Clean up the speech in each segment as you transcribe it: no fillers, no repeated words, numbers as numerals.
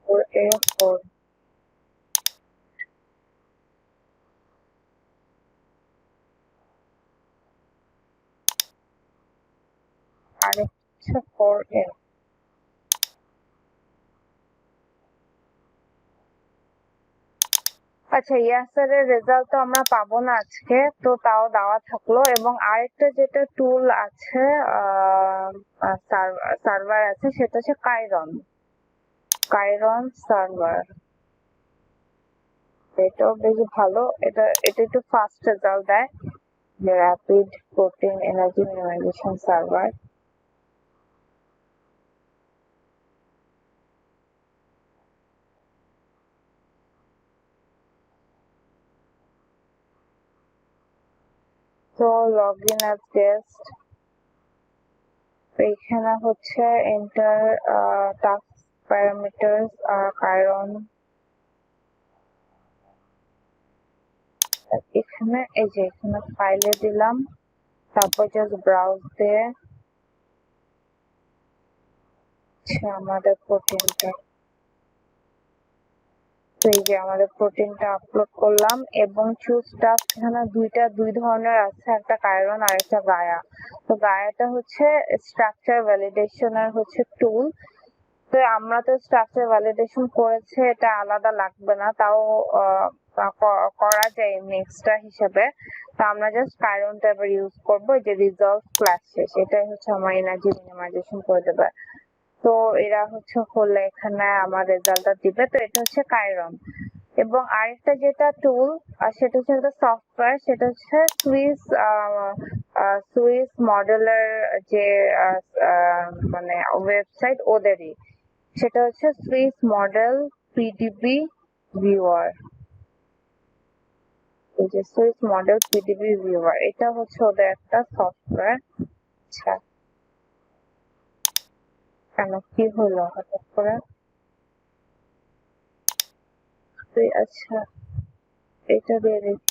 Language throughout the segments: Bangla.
4A4 আর হচ্ছে 4A। আচ্ছা, ইয়াসারের রেজাল্ট তো আমরা পাবো না আজকে, তো তাও দেওয়া থাকলো। এবং আরেকটা যেটা টুল আছে, সার্ভার আছে, সেটা হচ্ছে কাইরন সার্ভার। এটাও বেশ ভালো, এটা একটু ফাস্ট রেজাল্ট দেয়। Rapid protein energy minimisation server. তো লগ ইন অ্যাজ গেস্ট, এখানে হচ্ছে এন্টার টাস্ক প্যারামিটারস কাইরন। এখানে এই যে এখানে ফাইলে দিলাম, তারপর জাস্ট ব্রাউজ দিয়ে আমাদের প্রোটিনটা, তো এই যে আমাদের প্রোটিনটা আপলোড করলাম। এবং চুজ টাস্ক এখানে দুই ধরনের আছে, একটা কাইরন আর একটা গায়া। তো গায়াটা হচ্ছে স্ট্রাকচার ভ্যালিডেশন আর হচ্ছে টুল। তো আমরা তো স্ট্রাকচার ভ্যালিডেশন করেছে, এটা আলাদা লাগবে না, তাও করা যায় এমনি এক্সট্রা হিসেবে। তো আমরা জাস্ট কাইরনটা এবার ইউজ করবো, যে রিজলভ ক্লাস শেষ, এটাই হচ্ছে আমার এনার্জি মিনিমাইজেশন করে দেবে। তো এরা হচ্ছে হলে এখানে আমার রেজাল্টটা দিবে। তো এটা হচ্ছে কাইরন। এবং আরেকটা যেটা টুল, সেটা হচ্ছে একটা সফটওয়্যার, সেটা হচ্ছে সুইস মডেলের যে মানে ওয়েবসাইট ওদেরই, সেটা হচ্ছে সুইস মডেল পিডিবি ভিউয়ার। এই যে সুইস মডেল পিডিবি ভিউয়ার, এটা হচ্ছে ওদের একটা সফটওয়্যার। আচ্ছা, কেন কি হলো হঠাৎ করে? আচ্ছা, এটা দিয়ে দেখি।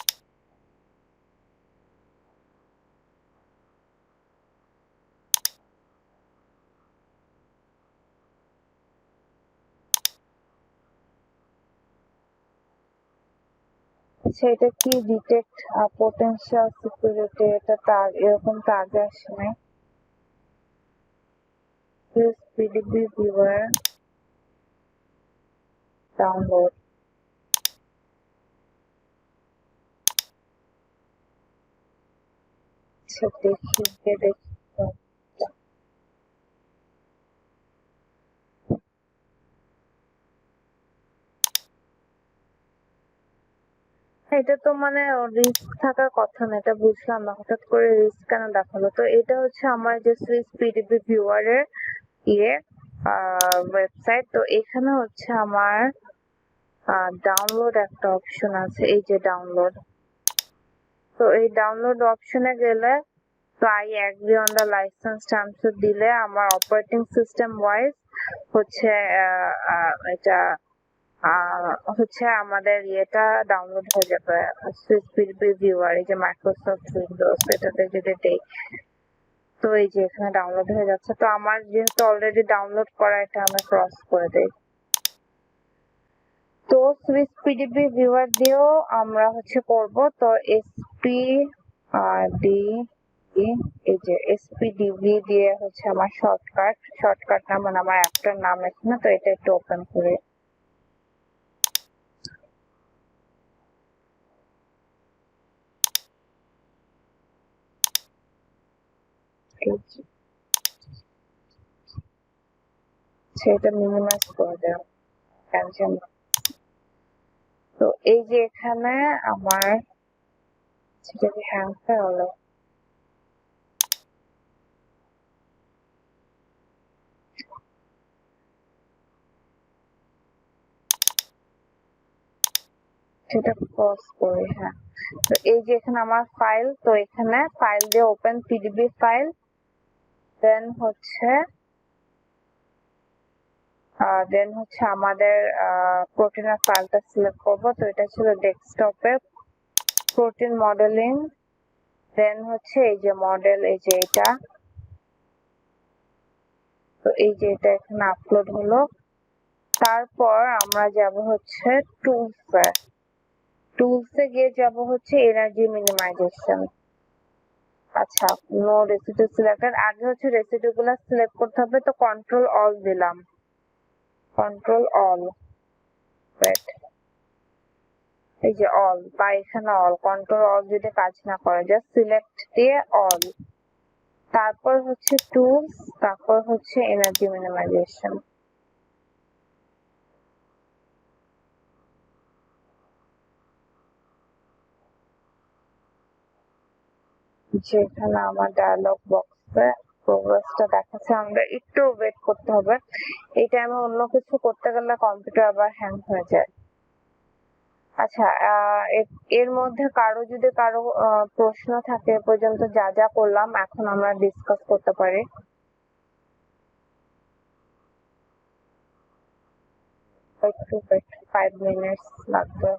আচ্ছা, এটা কি ডিটেক্ট পোটেনশিয়াল সিকিউরিটি, এটা তার এরকম তো আগে আসে নাই। PDB viewer download. আচ্ছা, দেখি দেখি। এটা তো মানে রিস্ক থাকার কথা না, এটা বুঝলাম না, হঠাৎ করে রিস্ক কেন দেখালো? তো এটা হচ্ছে আমার যে সুইস পিডিবি ভিউয়ারের ইয়ে ওয়েবসাইট। তো এখানে হচ্ছে আমার ডাউনলোড একটা অপশন আছে, এই যে ডাউনলোড। তো এই ডাউনলোড অপশনে গেলে, তো I agree on the licence terms দিলে আমার অপারেটিং সিস্টেম ওয়াইজ হচ্ছে এটা হচ্ছে আমাদের ইয়েটা ডাউনলোড হয়ে যাবে। সুইস পিডিবি ভিউয়ার, এই যে মাইক্রোসফট উইন্ডোজ, এটাতে যদি দেই, তো এই যে এখানে ডাউনলোড হয়ে যাচ্ছে। তো আমার যেহেতু অলরেডি ডাউনলোড করা, এটা আমি ক্রস করে দেই। তো সুইস পিডিবি ভিউয়ার দিয়েও আমরা হচ্ছে করব। তো এসপি ডি, এই যে এসপিডিভি দিয়ে হচ্ছে আমার শর্টকাট নাম, মানে আমার অ্যাপটার নাম এখানে। তো এটা একটু ওপেন করে, সেটা মিনিমাইজ করে দেওয়া। তো এই যে এখানে আমার সেটা কি হ্যাং হলো? সেটা ক্রস করে, হ্যাঁ। তো এই যে এখানে আমার ফাইল, তো এখানে ফাইল দিয়ে ওপেন পিডিবি ফাইল, দেন হচ্ছে আমাদের প্রোটিনের ফাইলটা সিলেক্ট করব। তো এটা ছিল ডেস্কটপে প্রোটিন মডেলিং, দেন হচ্ছে এই যে মডেল, এই যে এটা। তো এই যে এটা এখানে আপলোড হলো। তারপর আমরা যাব হচ্ছে টুলসে গিয়ে যাব হচ্ছে এনার্জি মিনিমাইজেশন। আচ্ছা, নো রেসিডিউ সিলেক্টেড, আগে হচ্ছে রেসিডিউ গুলা সিলেক্ট করতে হবে, তো কন্ট্রোল অল দিলাম, কন্ট্রোল অল, ওয়েট, এই যে অল বা এখানে অল, কন্ট্রোল অল যদি কাজ না করে জাস্ট সিলেক্ট দিয়ে অল, তারপর হচ্ছে টুলস, তারপর হচ্ছে এনার্জি মিনিমাইজেশন। যেখানে আমার ডায়ালগ বক্সে প্রোগ্রেসটা দেখাচ্ছে, আমরা একটু ওয়েট করতে হবে, এই টাইমে অন্য কিছু করতে গেলে কম্পিউটার আবার হ্যাং হয়ে যায়। আচ্ছা, এর মধ্যে কারো প্রশ্ন থাকে এ পর্যন্ত যা যা করলাম, এখন আমরা ডিসকাস করতে পারি। একটু ওয়েট, 5 মিনিটস লাগবে।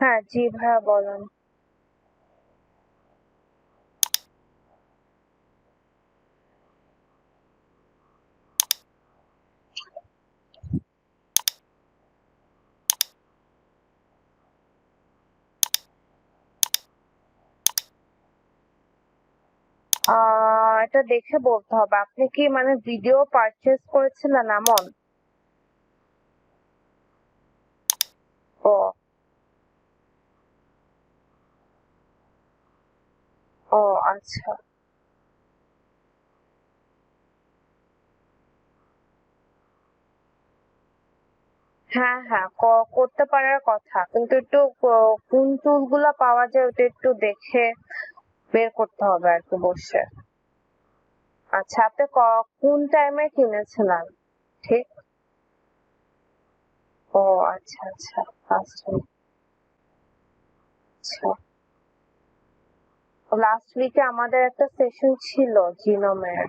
হ্যাঁ জি ভাইয়া বলেন। এটা দেখে বলতে হবে। আপনি কি মানে ভিডিও পারচেজ করেছিলেন এমন? ও ও আচ্ছা। হ্যাঁ হ্যাঁ করতে পারার কথা, কিন্তু একটু কোন টুল গুলা পাওয়া যায় ওটা একটু দেখে বের করতে হবে আর কি বসে। আচ্ছা, আপনি কোন টাইমে কিনেছিলেন? ঠিক। ও আচ্ছা আচ্ছা, লাস্ট উইক। আচ্ছা, লাস্ট উইকে আমাদের একটা সেশন ছিল জিনোমের।